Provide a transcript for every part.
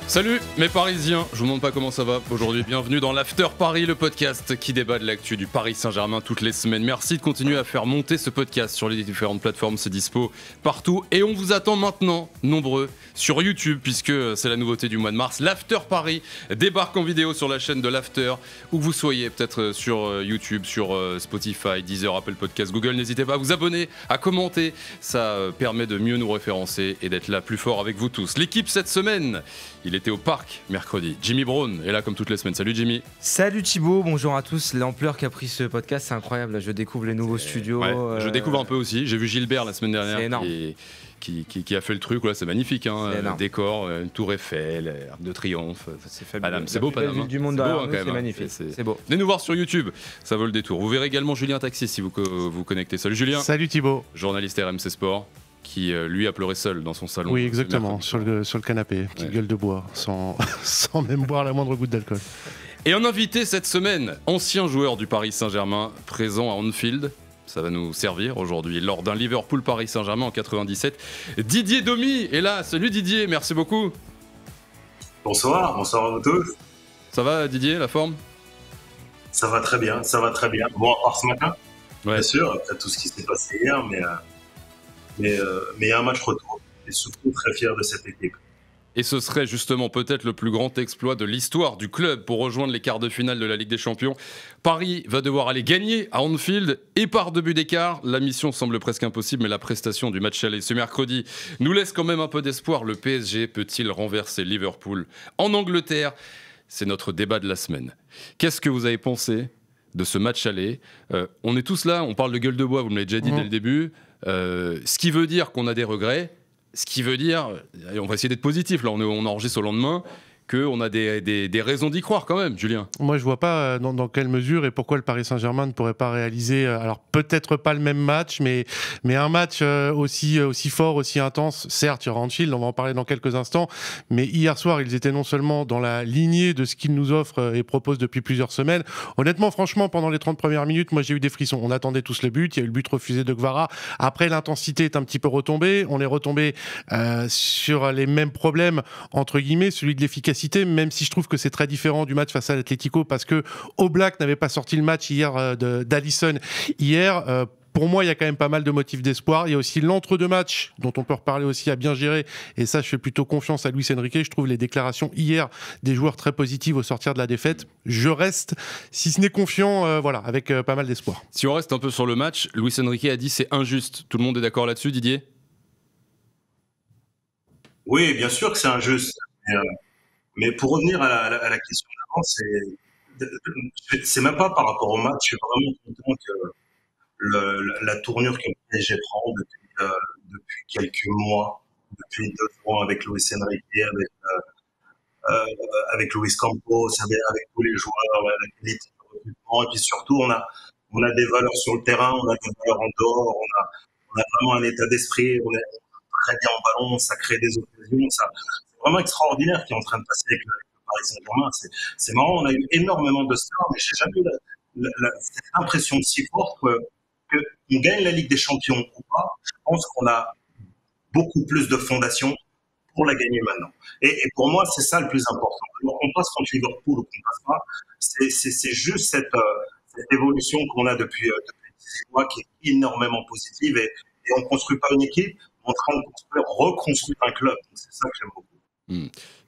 Salut mes Parisiens, je vous demande pas comment ça va aujourd'hui, bienvenue dans l'After Paris, le podcast qui débat de l'actu du Paris Saint-Germain toutes les semaines. Merci de continuer à faire monter ce podcast sur les différentes plateformes, c'est dispo partout et on vous attend maintenant, nombreux, sur YouTube puisque c'est la nouveauté du mois de mars. L'After Paris débarque en vidéo sur la chaîne de l'After, où vous soyez, peut-être sur YouTube, sur Spotify, Deezer, Apple Podcast, Google, n'hésitez pas à vous abonner, à commenter, ça permet de mieux nous référencer et d'être là plus fort avec vous tous. L'équipe cette semaine, il était au parc mercredi. Jimmy Brown est là comme toutes les semaines. Salut Jimmy. Salut Thibaut, bonjour à tous. L'ampleur qu'a pris ce podcast, c'est incroyable. Là, je découvre les nouveaux studios. Ouais, je découvre un peu aussi. J'ai vu Gilbert la semaine dernière qui a fait le truc. Là, c'est magnifique. Hein. Le décor, une tour Eiffel, Arc de Triomphe. C'est fabuleux. C'est beau, Paname. Ville du monde c'est magnifique. C'est beau. Venez nous voir sur YouTube, ça vaut le détour. Vous verrez également Julien Taxis si vous vous connectez. Salut Julien. Salut Thibaut. Journaliste RMC Sport, qui lui a pleuré seul dans son salon. Oui, exactement, sur le canapé, petite gueule de bois, sans même boire la moindre goutte d'alcool. Et en invité cette semaine, ancien joueur du Paris Saint-Germain, présent à Anfield. Ça va nous servir aujourd'hui lors d'un Liverpool-Paris Saint-Germain en 97. Didier Domi est là. Salut Didier, merci beaucoup. Bonsoir à vous tous. Ça va Didier, la forme ? Ça va très bien. Bon, à part ce matin, bien sûr, après tout ce qui s'est passé hier, mais il y a un match retour et surtout très fier de cette équipe. Et ce serait justement peut-être le plus grand exploit de l'histoire du club pour rejoindre les quarts de finale de la Ligue des Champions. Paris va devoir aller gagner à Anfield et par 2 buts d'écart. La mission semble presque impossible, mais la prestation du match aller ce mercredi nous laisse quand même un peu d'espoir. Le PSG peut-il renverser Liverpool en Angleterre ? C'est notre débat de la semaine. Qu'est-ce que vous avez pensé de ce match aller ? On est tous là, on parle de gueule de bois, vous me l'avez déjà dit dès le début. Ce qui veut dire qu'on a des regrets, ce qui veut dire, on va essayer d'être positif, là on enregistre au lendemain, qu'on a des raisons d'y croire quand même, Julien. Moi je vois pas dans quelle mesure et pourquoi le Paris Saint-Germain ne pourrait pas réaliser, alors peut-être pas le même match, mais un match aussi fort, aussi intense. Certes, il y aura Anfield, on va en parler dans quelques instants, mais hier soir ils étaient non seulement dans la lignée de ce qu'ils nous offrent et proposent depuis plusieurs semaines. Honnêtement, franchement, pendant les 30 premières minutes, moi j'ai eu des frissons. On attendait tous le but, il y a eu le but refusé de Kvara. Après, l'intensité est un petit peu retombée, on est retombé sur les mêmes problèmes, entre guillemets, celui de l'efficacité, même si je trouve que c'est très différent du match face à l'Atlético, parce que Oblak n'avait pas sorti le match hier d'Alisson hier. Pour moi, il y a quand même pas mal de motifs d'espoir. Il y a aussi l'entre-deux matchs, dont on peut reparler aussi, à bien gérer. Et ça, je fais plutôt confiance à Luis Enrique. Je trouve les déclarations hier des joueurs très positives au sortir de la défaite. Je reste, si ce n'est confiant, avec pas mal d'espoir. Si on reste un peu sur le match, Luis Enrique a dit c'est injuste. Tout le monde est d'accord là-dessus, Didier ? Oui, bien sûr que c'est injuste. Mais pour revenir à la question d'avant, c'est même pas par rapport au match. Je suis vraiment content que la tournure que le PSG prend depuis quelques mois, depuis 2 ans avec Luis Enrique, avec Luis Campos, avec tous les joueurs, la qualité de recrutement, et puis surtout on a des valeurs sur le terrain, on a des valeurs en dehors, on a vraiment un état d'esprit, on est très bien en ballon, ça crée des occasions, c'est vraiment extraordinaire qui est en train de passer avec le Paris Saint-Germain. C'est marrant, on a eu énormément de stars, mais j'ai jamais eu cette impression si forte que on gagne la Ligue des Champions ou pas. Je pense qu'on a beaucoup plus de fondations pour la gagner maintenant. Et pour moi, c'est ça le plus important. Alors, qu'on passe contre Liverpool ou qu'on passe pas, c'est juste cette évolution qu'on a depuis 18 mois qui est énormément positive et on construit pas une équipe, on est en train de reconstruire un club. Donc c'est ça que j'aime beaucoup.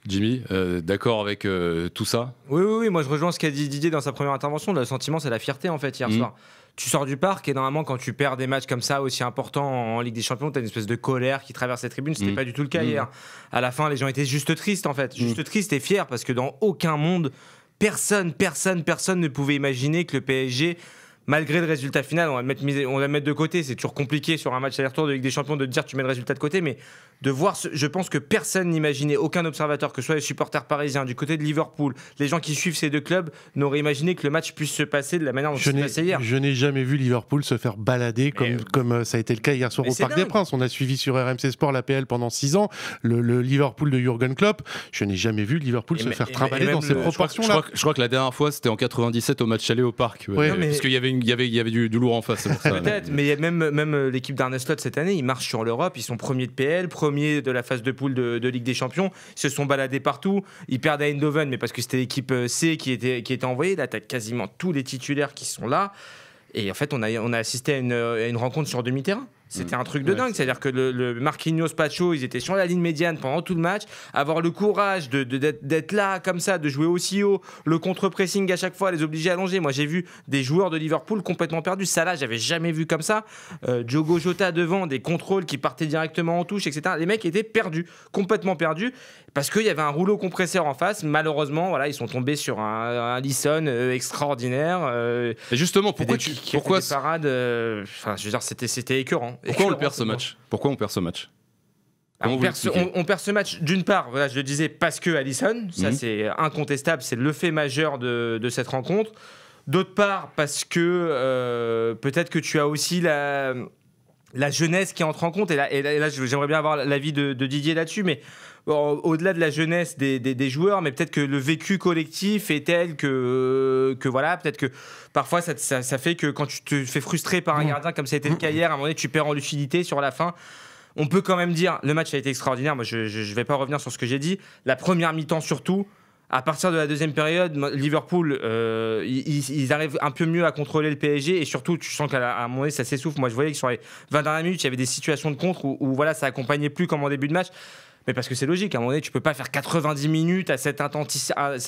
Jimmy, d'accord avec tout ça ? Oui, moi je rejoins ce qu'a dit Didier dans sa première intervention. Le sentiment, c'est la fierté en fait hier soir. Tu sors du parc et normalement quand tu perds des matchs comme ça aussi importants en Ligue des Champions, t'as une espèce de colère qui traverse les tribunes. C'était pas du tout le cas hier. À la fin, les gens étaient juste tristes en fait, juste tristes et fiers parce que dans aucun monde, personne ne pouvait imaginer que le PSG, malgré le résultat final, on va le mettre de côté. C'est toujours compliqué sur un match aller-retour de Ligue des Champions de dire tu mets le résultat de côté, mais de voir, je pense que personne n'imaginait, aucun observateur, que ce soit les supporters parisiens, du côté de Liverpool, les gens qui suivent ces deux clubs, n'auraient imaginé que le match puisse se passer de la manière dont ça s'est passé hier. Je n'ai jamais vu Liverpool se faire balader comme ça a été le cas hier soir au Parc des Princes. On a suivi sur RMC Sport l'APL pendant 6 ans, le Liverpool de Jürgen Klopp. Je n'ai jamais vu Liverpool se faire trimballer dans ces proportions-là. Je crois que la dernière fois, c'était en 97 au match aller au Parc. Parce qu'il y avait il y avait du lourd en face. Peut-être, mais même l'équipe d'Arne Slot cette année, ils marchent sur l'Europe, ils sont premiers de PL, premiers de la phase de poule de Ligue des Champions, ils se sont baladés partout, ils perdent à Eindhoven, mais parce que c'était l'équipe C qui était envoyée. Là, t'as quasiment tous les titulaires qui sont là. Et en fait, on a assisté à une rencontre sur demi-terrain. C'était un truc de dingue. C'est-à-dire que le Marquinhos, Pacho, ils étaient sur la ligne médiane pendant tout le match. Avoir le courage d'être là, comme ça, de jouer aussi haut, le contre-pressing à chaque fois, les obliger à allonger. Moi, j'ai vu des joueurs de Liverpool complètement perdus. Ça, là, j'avais jamais vu comme ça. Diogo Jota devant, des contrôles qui partaient directement en touche, etc. Les mecs étaient perdus, complètement perdus, parce qu'il y avait un rouleau compresseur en face. Malheureusement, voilà, ils sont tombés sur un Alisson extraordinaire. Et justement, pourquoi des parades, je veux dire, c'était écœurant. Pourquoi on perd ce match ? On perd ce match, d'une part, voilà, je le disais, parce que Alisson, ça c'est incontestable, c'est le fait majeur de cette rencontre. D'autre part, parce que peut-être que tu as aussi la jeunesse qui entre en compte. Et là j'aimerais bien avoir l'avis de Didier là-dessus, mais au-delà de la jeunesse des joueurs, mais peut-être que le vécu collectif est tel que voilà, peut-être que parfois ça fait que quand tu te fais frustrer par un gardien, comme ça a été le cas hier, à un moment donné, tu perds en lucidité sur la fin. On peut quand même dire, le match a été extraordinaire. Moi, je vais pas revenir sur ce que j'ai dit. La première mi-temps surtout. À partir de la deuxième période, Liverpool, ils arrivent un peu mieux à contrôler le PSG, et surtout, tu sens qu'à un moment donné, ça s'essouffle. Moi, je voyais que sur les 20 dernières minutes, il y avait des situations de contre où voilà, ça accompagnait plus comme en début de match. Mais parce que c'est logique, à un moment donné, tu peux pas faire 90 minutes à cette intensité-là,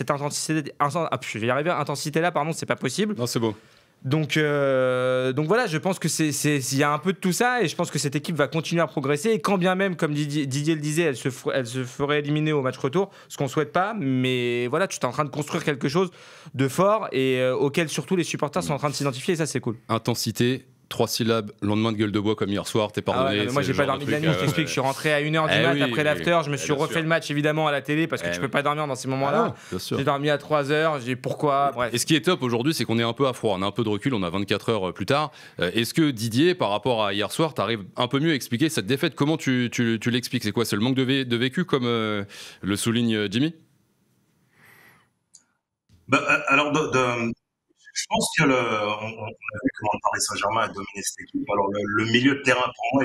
pardon, c'est pas possible. Non, c'est beau. Donc voilà, je pense que il y a un peu de tout ça, et je pense que cette équipe va continuer à progresser, et quand bien même, comme Didier le disait, elle se ferait éliminer au match retour, ce qu'on souhaite pas, mais voilà, tu es en train de construire quelque chose de fort et auquel surtout les supporters sont en train de s'identifier, et ça c'est cool. Intensité, 3 syllabes, lendemain de gueule de bois comme hier soir, t'es pardonné. Moi j'ai pas dormi de la nuit, je t'explique, je suis rentré à 1h du mat après l'after, je me suis refait le match évidemment à la télé parce que tu peux pas dormir dans ces moments-là. J'ai dormi à 3h, j'ai pourquoi, bref. Et ce qui est top aujourd'hui, c'est qu'on est un peu à froid, on a un peu de recul, on a 24 heures plus tard. Est-ce que Didier, par rapport à hier soir, t'arrives un peu mieux à expliquer cette défaite ? Comment tu l'expliques ? C'est quoi ? C'est le manque de vécu, comme le souligne Jimmy ? Alors, je pense que on a vu comment le Paris Saint-Germain a dominé cette équipe. Alors le milieu de terrain pour moi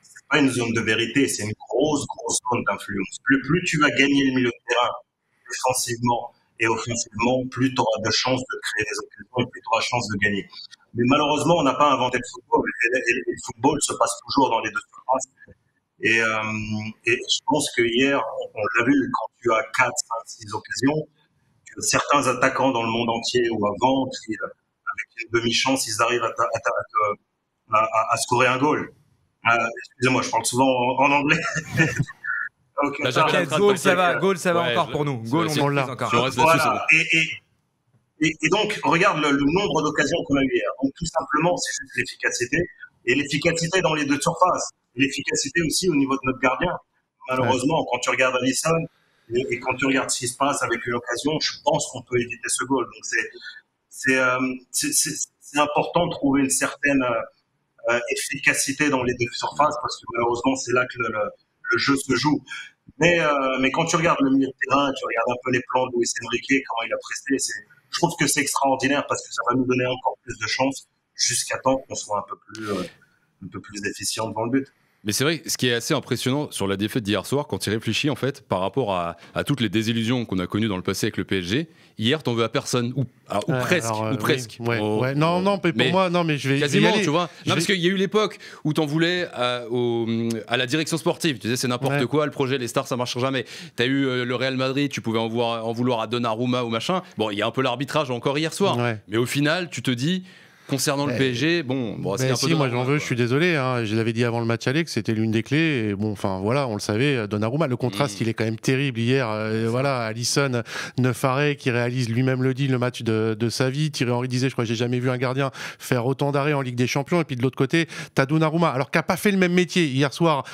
c'est pas une zone de vérité, c'est une grosse zone d'influence. Plus tu vas gagner le milieu de terrain défensivement et offensivement, plus tu auras de chances de créer des occasions et plus tu auras de chances de gagner. Mais malheureusement, on n'a pas inventé le football, et le football se passe toujours dans les deux surfaces. Et je pense que hier, on l'a vu, quand tu as 4, 5, 6 occasions, certains attaquants dans le monde entier ou avant, avec une demi-chance, ils arrivent à scorer un goal. Excusez-moi, je parle souvent en anglais. Goal, ça va encore pour nous. Goal, on l'a encore. Voilà. Et donc, regarde le nombre d'occasions qu'on a eu hier. Donc, tout simplement, c'est juste l'efficacité. Et l'efficacité dans les deux surfaces. L'efficacité aussi au niveau de notre gardien. Malheureusement, quand tu regardes Alisson, et quand tu regardes ce qui se passe avec une occasion, je pense qu'on peut éviter ce goal. Donc c'est important de trouver une certaine efficacité dans les deux surfaces, parce que malheureusement c'est là que le jeu se joue. Mais quand tu regardes le milieu de terrain, tu regardes un peu les plans de Luis Enrique, comment il a presté, je trouve que c'est extraordinaire, parce que ça va nous donner encore plus de chance jusqu'à temps qu'on soit un peu plus efficient devant le but. Mais c'est vrai, ce qui est assez impressionnant sur la défaite d'hier soir, quand tu y réfléchis en fait, par rapport à toutes les désillusions qu'on a connues dans le passé avec le PSG, hier t'en veux à personne, ou presque. Oui, Non, pour moi, non, mais je vais quasiment, tu vois. Non, parce qu'il y a eu l'époque où t'en voulais à la direction sportive. Tu disais c'est n'importe quoi, le projet, les stars, ça marchera jamais. T'as eu le Real Madrid, tu pouvais en vouloir à Donnarumma ou machin. Bon, il y a un peu l'arbitrage encore hier soir, mais au final, tu te dis. Concernant le PSG, c'est un peu moi j'en veux, je suis désolé. Je l'avais dit avant le match aller que c'était l'une des clés. Et voilà, on le savait. Donnarumma, le contraste, il est quand même terrible hier. Voilà, Alisson, 9 arrêts, qui réalise lui-même le match de sa vie. Thierry Henry disait, je crois que j'ai jamais vu un gardien faire autant d'arrêts en Ligue des Champions. Et puis de l'autre côté, t'as Donnarumma, alors qu'a pas fait le même métier hier soir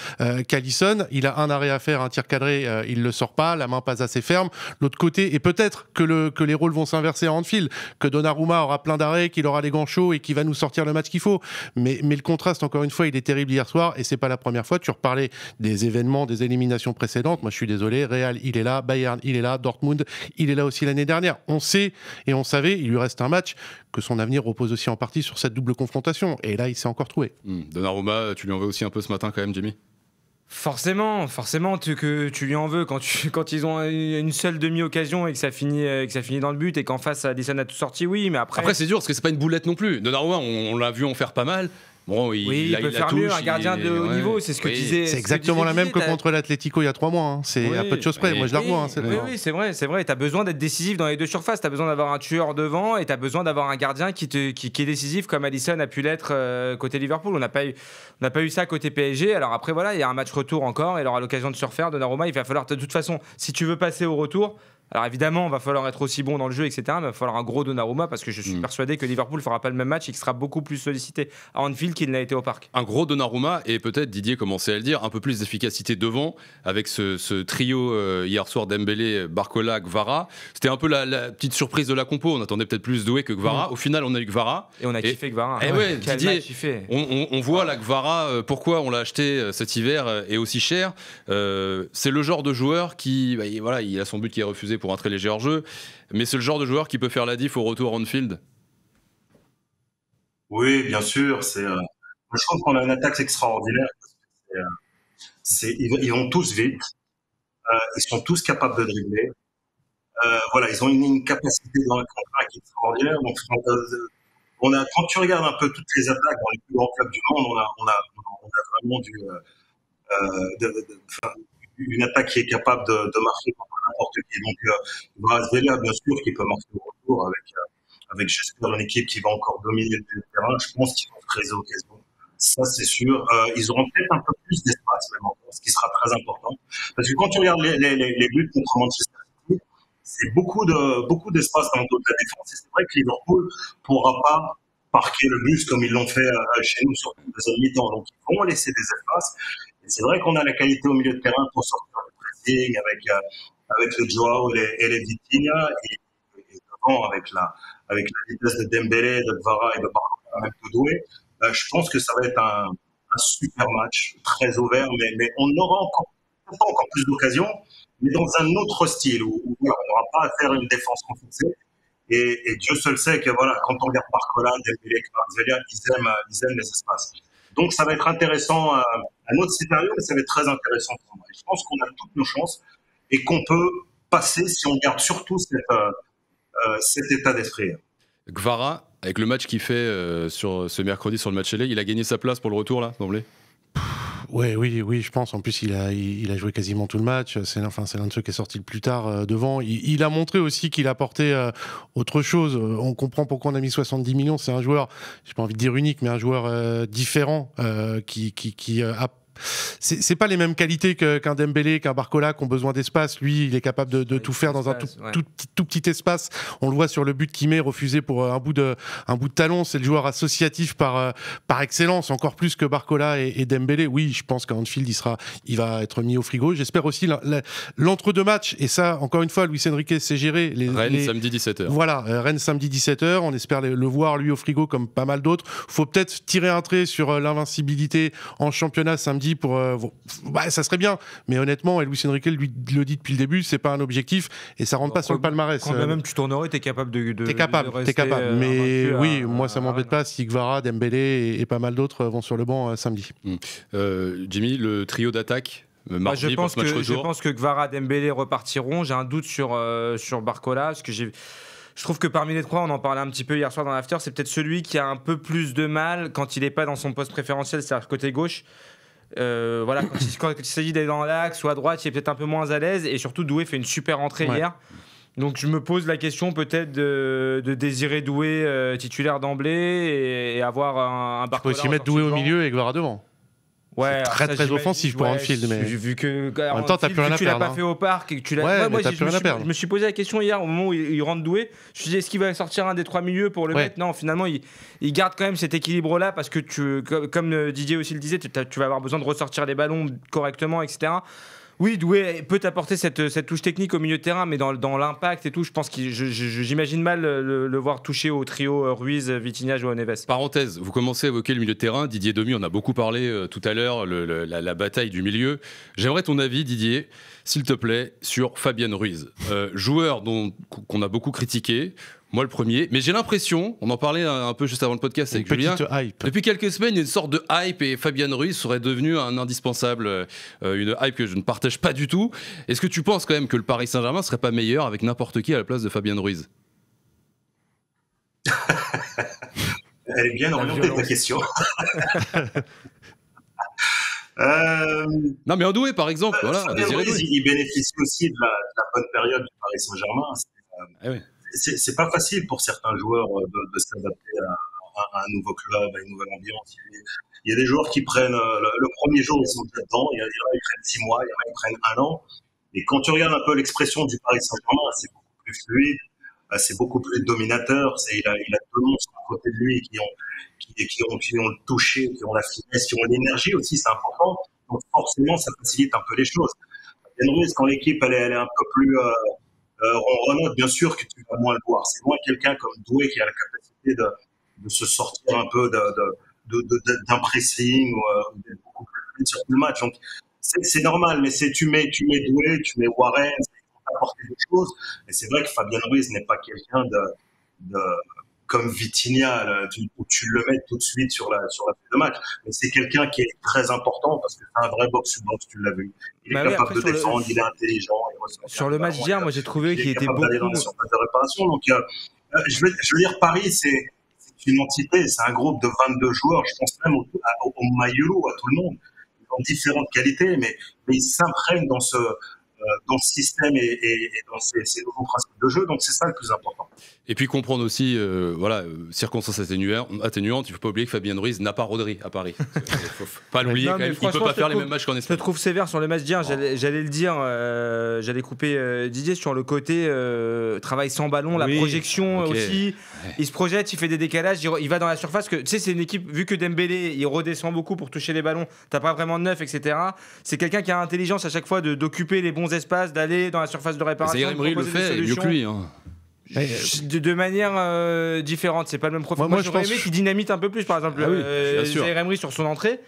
qu'Alisson. Il a un arrêt à faire, un tir cadré, il le sort pas, la main pas assez ferme. L'autre côté, et peut-être que les rôles vont s'inverser à Anfield, que Donnarumma aura plein d'arrêts, qu'il aura les gants chauds, chaud et qui va nous sortir le match qu'il faut. Mais le contraste, encore une fois, il est terrible hier soir et c'est pas la première fois. Tu reparlais des événements, des éliminations précédentes. Moi, je suis désolé. Real, il est là. Bayern, il est là. Dortmund, il est là aussi l'année dernière. On sait et on savait, il lui reste un match, que son avenir repose aussi en partie sur cette double confrontation. Et là, il s'est encore trouvé. Donnarumma, tu lui en veux aussi un peu ce matin quand même, Jimmy? Forcément, que tu lui en veux quand ils ont une seule demi-occasion et que ça finit dans le but et qu'en face Alisson a tout sorti, oui, mais après c'est dur parce que c'est pas une boulette non plus. Donnarumma, on l'a vu en faire pas mal. Bon, il peut faire mieux, un gardien de haut niveau, c'est ce que disait. C'est exactement la même que contre l'Atlético il y a 3 mois. Hein. C'est à peu de choses près. Moi, je la revois. Oui, c'est vrai. Tu as besoin d'être décisif dans les deux surfaces. Tu as besoin d'avoir un tueur devant et tu as besoin d'avoir un gardien qui est décisif comme Alisson a pu l'être côté Liverpool. On n'a pas eu ça côté PSG. Alors après, voilà, il y a un match retour encore et il aura l'occasion de se refaire. Donnarumma, il va falloir, de toute façon, si tu veux passer au retour. Alors évidemment, il va falloir être aussi bon dans le jeu, etc. Mais il va falloir un gros Donnarumma parce que je suis persuadé que Liverpool ne fera pas le même match et qu'il sera beaucoup plus sollicité à Anfield qu'il n'a été au Parc. Un gros Donnarumma et peut-être, Didier commençait à le dire, un peu plus d'efficacité devant avec ce trio hier soir Dembélé, Barcola, Gvara. C'était un peu la petite surprise de la compo. On attendait peut-être plus Doué que Gvara. Au final, on a eu Gvara. Et on a kiffé Gvara. Didier, on voit la Gvara, pourquoi on l'a acheté cet hiver et aussi cher. C'est le genre de joueur qui, il a son but qui est refusé pour un très léger hors-jeu, mais c'est le genre de joueur qui peut faire la diff au retour à Anfield. Oui, bien sûr. Je trouve qu'on a une attaque extraordinaire. Ils vont tous vite. Ils sont tous capables de dribbler. Ils ont une capacité dans le contre qui est extraordinaire. Donc, quand tu regardes un peu toutes les attaques dans les plus grands clubs du monde, on a vraiment une attaque qui est capable de marquer contre n'importe qui. Donc, Kvaratskhelia, bien sûr, qui peut marquer au retour avec j'espère une équipe qui va encore dominer le terrain. Je pense qu'ils vont créer des occasions. Ça, c'est sûr. Ils auront peut-être un peu plus d'espace, même encore, ce qui sera très important. Parce que quand tu regardes les buts contre Manchester City, c'est beaucoup d'espace dans le dos de la défense. Et c'est vrai que Liverpool ne pourra pas parquer le bus comme ils l'ont fait chez nous sur le deuxième mi-temps. Donc, ils vont laisser des espaces. Et c'est vrai qu'on a la qualité au milieu de terrain pour sortir le pressing avec le Joao et les Vitinha et devant avec la vitesse de Dembélé, de Gvara et de Barcola, même de Doué. Je pense que ça va être un super match, très ouvert, mais on aura pas encore plus d'occasions, mais dans un autre style où on n'aura pas à faire une défense renforcée. Et Dieu seul sait que quand on regarde Barcola, Dembélé, Kvaratskhelia, ils aiment les espaces. Donc ça va être intéressant, un autre scénario, mais ça va être très intéressant pour moi. Je pense qu'on a toutes nos chances et qu'on peut passer si on garde surtout cet état d'esprit. Gvara, avec le match qu'il fait sur ce mercredi sur le match aller, il a gagné sa place pour le retour là, d'emblée? Oui, je pense. En plus, il a joué quasiment tout le match. C'est l'un de ceux qui est sorti le plus tard devant. Il a montré aussi qu'il apportait autre chose. On comprend pourquoi on a mis 70 millions. C'est un joueur, j'ai pas envie de dire unique, mais un joueur différent qui a. C'est pas les mêmes qualités qu'un Dembélé, qu'un Barcola qui ont besoin d'espace. Lui, il est capable de tout faire dans un tout petit espace. On le voit sur le but qu'il met, refusé pour un bout de talon. C'est le joueur associatif par excellence, encore plus que Barcola et Dembélé. Oui, je pense qu'à Anfield, il va être mis au frigo. J'espère aussi l'entre-deux matchs. Et ça, encore une fois, Luis Enrique sait gérer. Rennes, samedi 17h. Voilà, Rennes, samedi 17h. On espère le voir, lui, au frigo, comme pas mal d'autres. Faut peut-être tirer un trait sur l'invincibilité en championnat samedi ça serait bien, mais honnêtement, et Luis Enrique le dit depuis le début, c'est pas un objectif et ça rentre pas sur le palmarès. Quand même tu tournerais, t'es capable t'es capable, mais oui, moi ça m'embête pas si Gvara, Dembélé et pas mal d'autres vont sur le banc samedi. Jimmy, le trio d'attaque je pense que Gvara, Dembélé repartiront. J'ai un doute sur Barcola, parce que je trouve que parmi les trois, on en parlait un petit peu hier soir dans l'after, c'est peut-être celui qui a un peu plus de mal quand il n'est pas dans son poste préférentiel, c'est-à-dire côté gauche. Quand il s'agit d'aller dans l'axe ou à droite, il est peut-être un peu moins à l'aise. Et surtout, Doué fait une super entrée hier. Donc je me pose la question peut-être de désirer Doué titulaire d'emblée et avoir un Barcola. Tu peux aussi mettre Doué au milieu et Gvara devant. Ouais, c'est très offensif pour Anfield, mais vu que en même temps t'as plus rien à perdre. Tu l'as pas fait au parc et que tu l'as. Moi, je me suis posé la question hier au moment où il rentre Doué. Je me suis dit, est-ce qu'il va sortir un des trois milieux pour le mettre? Non, finalement il garde quand même cet équilibre là parce que comme Didier aussi le disait, tu vas avoir besoin de ressortir les ballons correctement, etc. Oui, Doué peut apporter cette touche technique au milieu de terrain, mais dans l'impact et tout, je pense j'imagine mal le voir toucher au trio Ruiz, Vitinha, João Neves. Parenthèse, vous commencez à évoquer le milieu de terrain. Didier Domi, on a beaucoup parlé tout à l'heure, la bataille du milieu. J'aimerais ton avis, Didier, s'il te plaît, sur Fabian Ruiz. Joueur qu'on a beaucoup critiqué. Moi le premier, mais j'ai l'impression, on en parlait un peu juste avant le podcast avec Julien, depuis quelques semaines, il y a une sorte de hype et Fabian Ruiz serait devenu un indispensable, une hype que je ne partage pas du tout. Est-ce que tu penses quand même que le Paris Saint-Germain serait pas meilleur avec n'importe qui à la place de Fabian Ruiz? Elle est bien orientée ta question. Non mais Andoué par exemple, voilà. Ruiz, il bénéficie aussi de la bonne période du Paris Saint-Germain. C'est pas facile pour certains joueurs de s'adapter à un nouveau club, à une nouvelle ambiance. Il y a des joueurs qui prennent le premier jour, ils sont déjà dedans, il y en a qui prennent 6 mois, il y en a qui prennent 1 an. Et quand tu regardes un peu l'expression du Paris Saint-Germain, c'est beaucoup plus fluide, c'est beaucoup plus dominateur. Il a 2 monstres à côté de lui qui ont le toucher, qui ont la finesse, qui ont l'énergie aussi, c'est important. Donc forcément, ça facilite un peu les choses. Fabian Ruiz, quand l'équipe elle est un peu plus ronronnote, bien sûr que tu vas moins le voir. C'est moins quelqu'un comme Doué qui a la capacité de se sortir un peu d'un pressing ou d'être beaucoup plus fluide sur tout le match. Donc c'est normal, mais tu mets Doué, tu mets Warren, ça peut apporter des choses. Et c'est vrai que Fabian Ruiz n'est pas quelqu'un comme Vitinha, où tu le mets tout de suite sur la feuille de match. Mais c'est quelqu'un qui est très important parce que c'est un vrai box-to-box, tu l'as vu. Il est capable de défendre, il est intelligent. Sur le match d'hier, moi j'ai trouvé qu'il était beaucoup... d'aller dans la surface de réparation. Donc, je veux dire, Paris, c'est une entité, c'est un groupe de 22 joueurs. Je pense même au Mayolo, à tout le monde. Ils ont différentes qualités, mais ils s'imprègnent dans ce système et dans ces nouveaux principes de jeu. Donc c'est ça le plus important. Et puis comprendre aussi, circonstances atténuantes, il ne faut pas oublier que Fabian Ruiz n'a pas Rodri à Paris. Il ne faut pas l'oublier quand même. Il ne peut pas faire les mêmes matchs qu'en Espagne. Je te trouve sévère sur le match d'hier, j'allais le dire, j'allais couper Didier sur le côté travail sans ballon, la projection aussi. Ouais. Il se projette, il fait des décalages, il va dans la surface. Tu sais, c'est une équipe, vu que Dembélé, il redescend beaucoup pour toucher les ballons, t'as pas vraiment de neuf, etc. C'est quelqu'un qui a l'intelligence à chaque fois d'occuper les bons espaces, d'aller dans la surface de réparation. Zaïre Emery le fait mieux que lui. Hein. De manière différente, c'est pas le même profil. Moi j'aurais aimé qu'il dynamite un peu plus, par exemple. Zaïre Emery sur son entrée.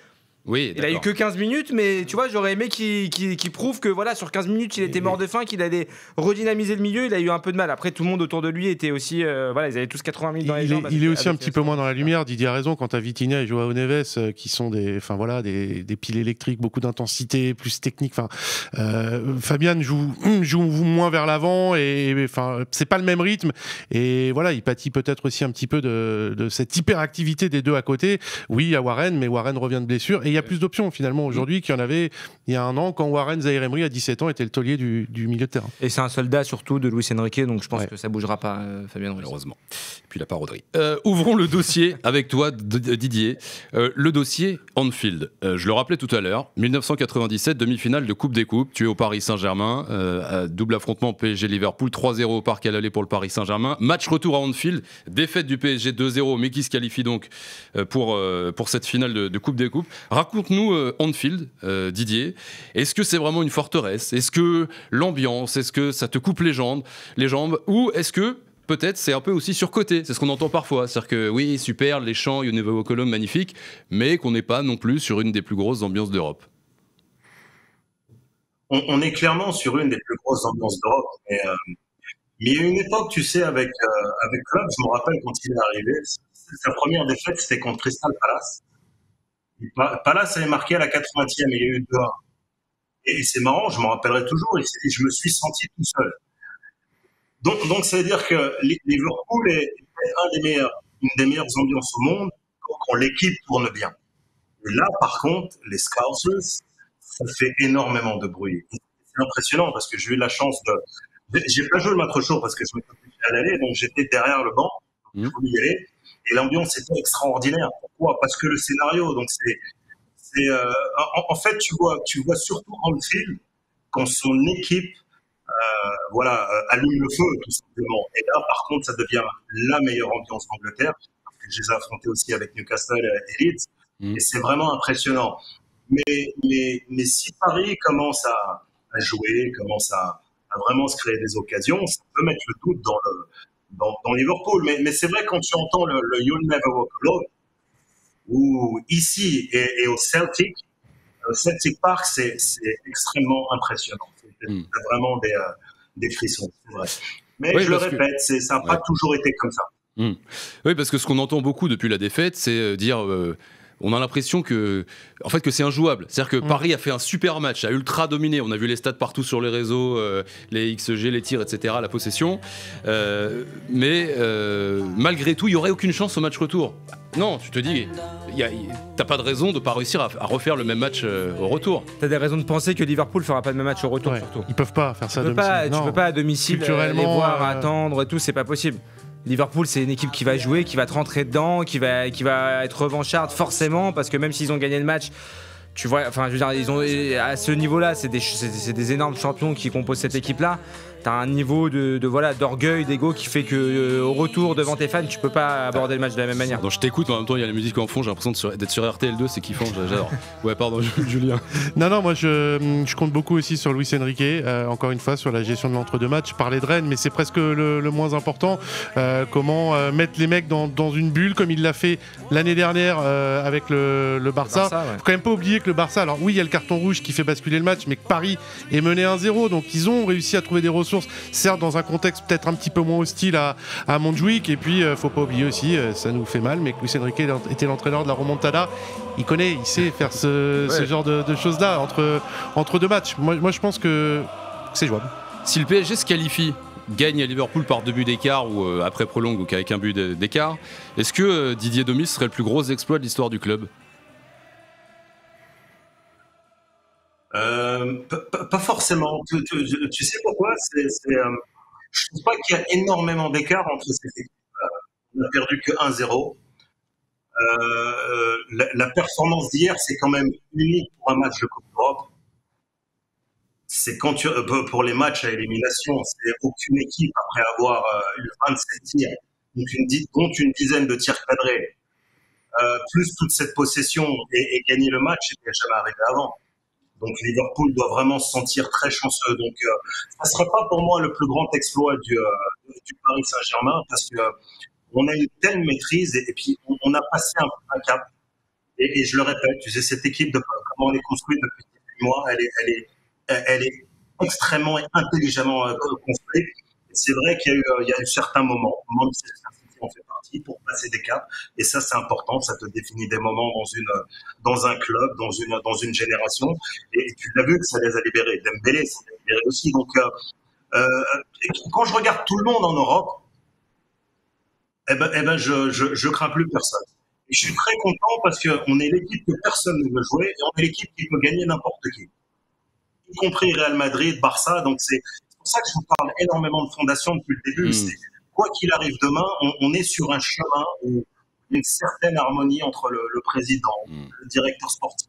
Oui, il a eu que 15 minutes, mais tu vois, j'aurais aimé qu'il prouve que voilà, sur 15 minutes, il était mort de faim, qu'il allait redynamiser le milieu. Il a eu un peu de mal. Après, tout le monde autour de lui était aussi. Voilà, ils avaient tous 80 000 dans les jambes. Il est aussi un petit peu moins dans la lumière. Didier a raison. Quant à Vitinha et João Neves, qui sont des piles électriques, beaucoup d'intensité, plus technique. Fabian joue moins vers l'avant et c'est pas le même rythme. Et voilà, il pâtit peut-être aussi un petit peu de cette hyperactivité des deux à côté. Oui, il y a Warren, mais Warren revient de blessure. Et il y a plus d'options finalement aujourd'hui qu'il y en avait il y a 1 an quand Warren Zaïre Emery à 17 ans était le taulier du milieu de terrain. Et c'est un soldat surtout de Luis Enrique, donc je pense que ça bougera pas, Fabian Ruiz. Malheureusement. Et puis il n'a pas Rodri. Ouvrons le dossier avec toi, Didier. Le dossier Anfield. Je le rappelais tout à l'heure, 1997, demi-finale de Coupe des Coupes. Tu es au Paris Saint-Germain, double affrontement PSG-Liverpool, 3-0 au Parc à l'aller pour le Paris Saint-Germain. Match retour à Anfield, défaite du PSG 2-0, mais qui se qualifie donc pour cette finale de Coupe des Coupes. Raconte-nous Anfield, Didier. Est-ce que c'est vraiment une forteresse? Est-ce que l'ambiance, est-ce que ça te coupe les jambes? Ou est-ce que peut-être c'est un peu aussi surcoté? C'est ce qu'on entend parfois. C'est-à-dire que oui, super, les chants, You Never Walk Alone, magnifique, mais qu'on n'est pas non plus sur une des plus grosses ambiances d'Europe. On est clairement sur une des plus grosses ambiances d'Europe. Mais il y a une époque, tu sais, avec Klopp, je me rappelle quand il est arrivé, sa première défaite, c'était contre Crystal Palace. Palace avait marqué à la 80e et il y a eu 2-1. Et c'est marrant, je m'en rappellerai toujours, et je me suis senti tout seul. Donc ça veut dire que Liverpool est une des meilleures ambiances au monde quand l'équipe tourne bien. Et là, par contre, les Scousers, ça fait énormément de bruit. C'est impressionnant parce que j'ai eu la chance j'ai pas joué le match chaud parce que je m'étais obligé à l'aller, donc j'étais derrière le banc, je voulais y aller. Et l'ambiance était extraordinaire. Pourquoi? Parce que le scénario, donc en fait, tu vois surtout Anfield quand son équipe, allume le feu, tout simplement. Et là, par contre, ça devient la meilleure ambiance d'Angleterre. Parce que je les ai affrontés aussi avec Newcastle et Leeds. Et c'est vraiment impressionnant. Mais si Paris commence jouer, commence à vraiment se créer des occasions, ça peut mettre le doute dans Liverpool. Mais c'est vrai, quand tu entends le You'll Never Walk Alone, ou ici et au Celtic Park, c'est extrêmement impressionnant. C'est vraiment des frissons, c'est vrai. Mais oui, je le répète, ça n'a pas toujours été comme ça. Oui, parce que ce qu'on entend beaucoup depuis la défaite, c'est dire... on a l'impression que c'est injouable. C'est-à-dire que Paris a fait un super match, a ultra dominé. On a vu les stats partout sur les réseaux, les XG, les tirs, etc., la possession. Mais malgré tout, il n'y aurait aucune chance au match retour. Non, tu te dis, t'as pas de raison de ne pas réussir à refaire le même match au retour. T'as des raisons de penser que Liverpool fera pas le même match au retour, surtout. Ils peuvent pas faire ça à domicile. Tu peux pas à domicile les voir attendre et tout, c'est pas possible. Liverpool, c'est une équipe qui va jouer, qui va te rentrer dedans, qui va être revancharde forcément, parce que même s'ils ont gagné le match, tu vois, enfin, je veux dire, ils ont à ce niveau-là, c'est des énormes champions qui composent cette équipe-là. T'as un niveau d'orgueil, d'ego qui fait que au retour devant tes fans, tu peux pas aborder le match de la même manière. Donc je t'écoute, mais en même temps il y a la musique en fond, j'ai l'impression d'être sur RTL2, c'est kiffant, j'adore. Ouais, pardon, Julien. Non, moi je compte beaucoup aussi sur Luis Enrique, encore une fois sur la gestion de l'entre-deux matchs. Je parlais de Rennes, mais c'est presque le moins important. Comment mettre les mecs dans une bulle comme il l'a fait l'année dernière avec le Barça. Faut quand même pas oublier que le Barça, alors oui, il y a le carton rouge qui fait basculer le match, mais que Paris est mené 1-0, donc ils ont réussi à trouver des ressources, certes dans un contexte peut-être un petit peu moins hostile à Montjuic. Et puis faut pas oublier aussi, ça nous fait mal, mais que Luis Enrique était l'entraîneur de la remontada. Il sait faire ce genre de choses là entre deux matchs. Moi je pense que c'est jouable. Si le PSG se qualifie, gagne à Liverpool par 2 buts d'écart ou après prolongue, donc avec un but d'écart, est-ce que Didier Demis serait le plus gros exploit de l'histoire du club? Pas forcément. Tu sais pourquoi? Je trouve pas qu'il y a énormément d'écart entre ces équipes. On n'a perdu que 1-0. La performance d'hier, c'est quand même unique pour un match de Coupe d'Europe. C'est pour les matchs à élimination, c'est aucune équipe après avoir eu 27 tirs, dont une dizaine de tirs cadrés, plus toute cette possession et gagner le match, c'était jamais arrivé avant. Donc Liverpool doit vraiment se sentir très chanceux. Donc ça ne sera pas pour moi le plus grand exploit du Paris Saint-Germain, parce que on a une telle maîtrise et puis on a passé un cap. Et je le répète, tu sais, cette équipe, comment on est construite depuis 18 mois, elle est extrêmement et intelligemment construite. Et c'est vrai qu'il y a eu certains moments, on fait partie pour passer des caps, et ça c'est important, ça te définit des moments dans un club, dans une génération, et tu l'as vu que ça les a libérés. Dembélé, ça les a libérés aussi. Donc quand je regarde tout le monde en Europe, je crains plus personne. Et je suis très content parce qu'on est l'équipe que personne ne veut jouer, et on est l'équipe qui peut gagner n'importe qui, y compris Real Madrid, Barça. Donc c'est pour ça que je vous parle énormément de fondation depuis le début. Quoi qu'il arrive demain, on est sur un chemin où il y a une certaine harmonie entre le président, le directeur sportif,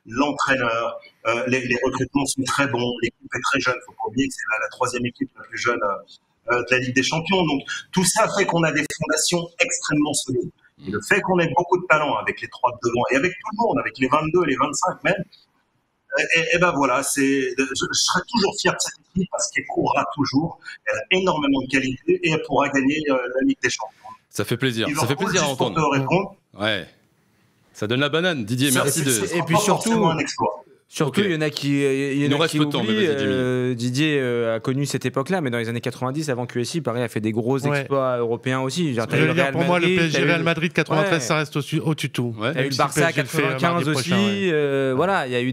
l'entraîneur. Les recrutements sont très bons, l'équipe est très jeune. Il ne faut pas oublier que c'est la troisième équipe la plus jeune de la Ligue des Champions. Donc tout ça fait qu'on a des fondations extrêmement solides. Et le fait qu'on ait beaucoup de talent avec les 3 de devant et avec tout le monde, avec les 22, les 25 même, et ben voilà, je serai toujours fier de cette équipe parce qu'elle courra toujours, elle a énormément de qualité et elle pourra gagner la Ligue des Champions. Ça fait plaisir, ça fait plaisir à entendre. Pour te répondre. Ouais. Ça donne la banane, Didier, merci Et puis surtout, un exploit. Surtout, il y en a qui oublient. Didier a connu cette époque-là, mais dans les années 90, avant QSI, Paris a fait des gros exploits européens aussi. Pour moi, le PSG Real Madrid 93, ça reste au-dessus de tout. Il y a eu le Barça 95 aussi. Voilà, il y a eu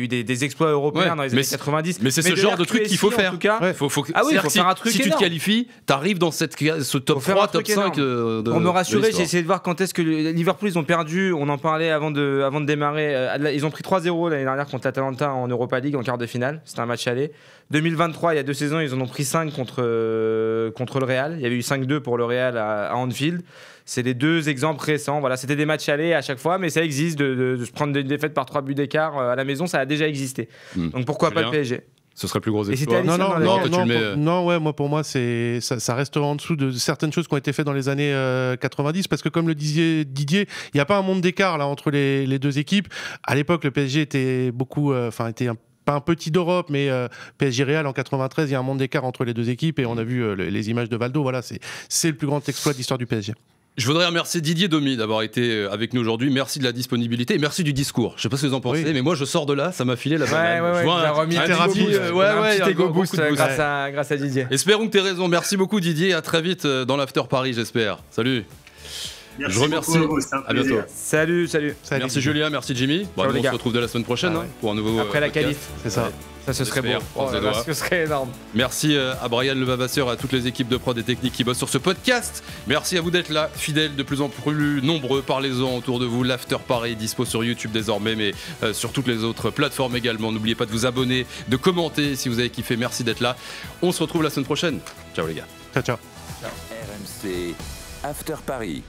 des exploits européens dans les années 90. Mais c'est ce genre de truc qu'il faut faire. Il faut faire un truc. Si tu te qualifies, t'arrives dans ce top 3, top 5. Pour me rassurer, j'ai essayé de voir quand est-ce que Liverpool, ils ont perdu. On en parlait avant de démarrer. Ils ont pris 3-0 l'année dernière contre l'Atalanta en Europa League en quart de finale. C'était un match aller. 2023, il y a 2 saisons, ils en ont pris 5 contre le Real. Il y avait eu 5-2 pour le Real à Anfield. C'est les 2 exemples récents. Voilà, c'était des matchs allés à chaque fois, mais ça existe de se prendre une défaite par 3 buts d'écart à la maison, ça a déjà existé. Donc pourquoi pas le PSG? Ce serait le plus gros exploit. Pour moi, ça reste en dessous de certaines choses qui ont été faites dans les années 90, parce que comme le disait Didier, il n'y a pas un monde d'écart là entre les 2 équipes. À l'époque, le PSG était pas un petit d'Europe, mais PSG Real en 93, il y a un monde d'écart entre les deux équipes et on a vu les images de Valdo. Voilà, c'est le plus grand exploit de l'histoire du PSG. Je voudrais remercier Didier Domi d'avoir été avec nous aujourd'hui. Merci de la disponibilité et merci du discours. Je ne sais pas ce que vous en pensez, mais moi je sors de là, ça m'a filé la banane. Ouais, il a remis un petit ego boost grâce à Didier. Espérons que tu aies raison. Merci beaucoup Didier. À très vite dans l'After Paris, j'espère. Salut. Merci je remercie. Beaucoup, à bientôt. Salut. Merci Julien, merci Jimmy. Bon, on se retrouve dès la semaine prochaine pour un nouveau. Après la qualif. C'est ça. Ça, ce serait beau. Ce serait énorme. Merci à Brian Levavasseur et à toutes les équipes de prod et techniques qui bossent sur ce podcast. Merci à vous d'être là, fidèles, de plus en plus nombreux. Parlez-en autour de vous. L'After Paris dispo sur YouTube désormais, mais sur toutes les autres plateformes également. N'oubliez pas de vous abonner, de commenter si vous avez kiffé. Merci d'être là. On se retrouve la semaine prochaine. Ciao les gars. Ciao. RMC After Paris.